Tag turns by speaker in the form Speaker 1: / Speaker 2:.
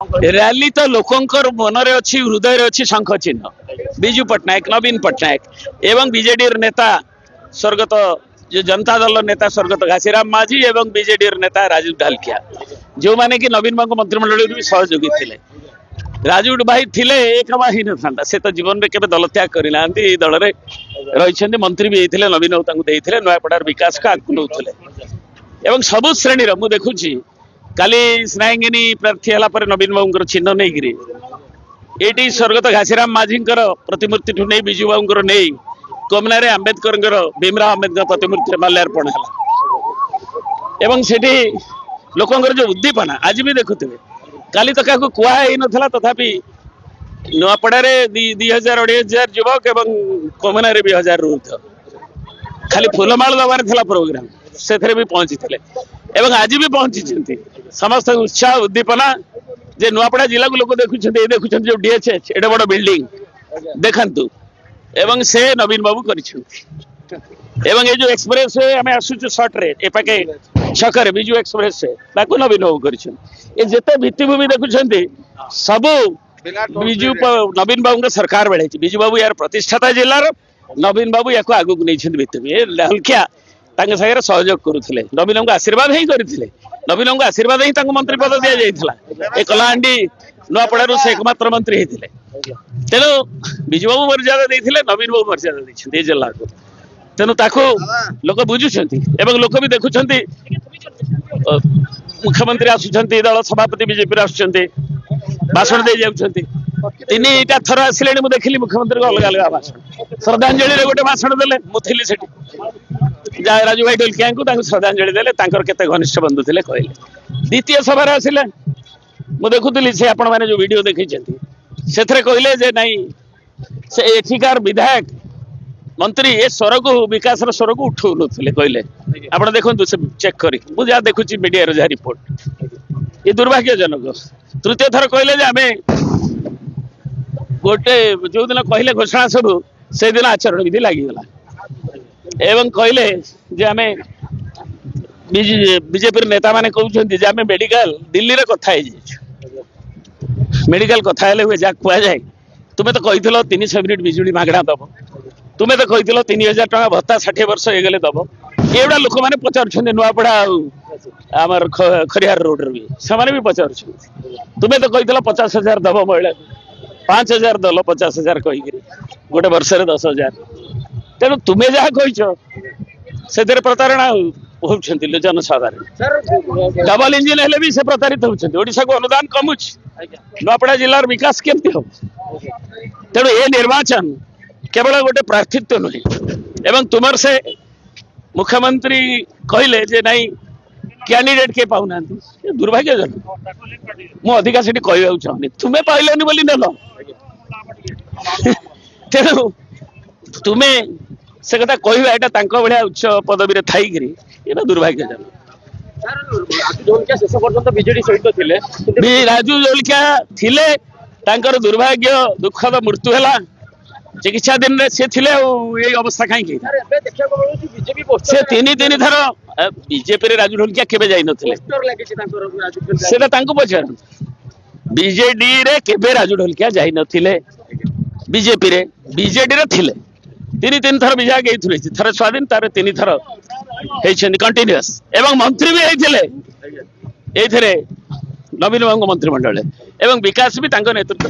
Speaker 1: rally तो लोकंकर मनरे अच्छी हृदय अच्छी शंख चिन्ह विजु पट्टनायक नवीन पट्टनायक एवं बीजेडी नेता स्वर्गत जो जनता दल नेता स्वर्गत घासीराम माझी एवं बीजेडी नेता राजू ढालकिया जो माने कि नवीन बाबू मंत्रिमंडल भी सहयोगी थे राजू भाई थिले एक ही न से तो जीवन में केबे दल त्याग करना दल में रही मंत्री भी होते नवीन बाबू नयापड़ार विकास को आगू नौले एवं सबु श्रेणी मु देखुची काली स्नायंगिनी प्रार्थी है नवीन बाबू चिन्ह नहीं ये स्वर्गत घासीराम माझी प्रतिमूर्ति ठू नहीं विजु बाबू नहीं कोमनारे आंबेडकर भीमराव आंबेडकर प्रतिमूर्ति माल्यार्पण है सेठी लोकंर जो उद्दीपना आज भी देखुए काली तो क्या कहुई ना तथापि नुआपड़े 2000-2500 युवक एवं कोमनारे भी 1000 रुथ खाली फूलमाल दबार था प्रोग्राम से भी पहुंची थे एवं आज भी पहुंची समस्त उत्साह उद्दीपना जे नुआपड़ा जिला को लोग देखुं जो डीएचएच एडे बड़ बिल्डिंग देखंतु एवं से नवीन बाबू एवं ये जो एक्सप्रेस वे आम आसुचु सर्ट रे ए पाके छकरे बिजु एक्सप्रेस वे ताको नवीन बाबू कर जिते भित्तिभूमि देखुं सबू बिजु नवीन बाबू सरकार बेले बिजु बाबू यार प्रतिष्ठाता जिलार नवीन बाबू या आगू नहीं भित्तिभूमि हल्किया सागर सहयोग करुले नवीन बाबू आशीर्वाद ही करते नवीन बाबू आशीर्वाद ही मंत्री पद दि जाता ए कलाहांडी नुआपड़ारू से एकमात्र मंत्री होते तेणु विजु बाबू मर्यादा देते नवीन बाबू मर्यादा देखते जिला को तेणु ताकू लोक बुझुंट लोक भी देखुं मुख्यमंत्री आसुंच दल सभापति बीजेपी आसुंच भाषण दे जाऊँच 3टा थर आसिले देखिली मुख्यमंत्री अलग अलग भाषण श्रद्धांजलि गोटे भाषण देले मुझे से राजू भाई ढोलकिया को श्रद्धांजलि देले केते घनिष्ठ बंधु थे कहले द्वितीय सभार आसिले मुझे देखुली से आपण मैंने जो वीडियो देखी से कहले जे नहीं से एठिकार विधायक मंत्री ए स्वर को विकास स्वर को उठौ नुले कहले आप देखु चेक करी मुझे देखुची मीडिया जहाँ रिपोर्ट ये दुर्भाग्यजनक तृतीय थर कहले जे आमे गोटे जो दिन कहले घोषणा सब से दिन आचरण विधि लगिगला एवं कहले जे आमे बीजेपी नेता माने कहते आमे मेडिकल दिल्ली रे कथा मेडिकल कथा हुए जहाँ कहुए तुम्हें तो कही 300 यूनिट बिजुली मागणा दब तुम्हें तो कही 3000 टका भत्ता 60 वर्ष हो गले दब एगुड़ा लोक मैंने पचार नुआपड़ा आमर खरियार रोड भी से भी पचार तुम्हें तो कही 50,000 दब महिला 5,000 दल 50,000 कहीकि गोटे वर्ष 10,000 तेणु तुम्हें जहाँ कही से प्रतारणा होती जनसाधारण डबल इंजिन हेले भी से प्रतारित होशा को अनुदान कमुच नुआपड़ा जिलार विकास केमती हम तेणु ये निर्वाचन केवल गोटे प्रार्थित्व नुहे एवं तुमर से मुख्यमंत्री कहले जे नहीं कैंडिडेट के पाऊना दुर्भाग्यजनक मु अधिका से कहवा चाहूनी तुम्हें पाइलनि बोली नेल तेणु तुम्हें से कथा कहवा यहाँ भाया उच्च पदवी थी ये दुर्भाग्यजनक शेष पर्यंत बीजेडी सहित राजू जोलकिया थिले तांकर दुर्भाग्य दुखद मृत्यु है चिकित्सा दिन से थे ये अवस्था कहीं से तीन थर बीजेपी राजू ढोलकिया केबे जाई नथिले सेटा पचार बीजेडी रे केबे राजू ढोलकिया जाई नथिले बीजेपी रे बीजेडी रे थिले 3 थर विधायक गई थर स्वाधीन तार 3 थर कंटिन्यूअस एवं मंत्री भी होते नवीन बाबू मंत्रिमंडल एवं विकास भी नेतृत्व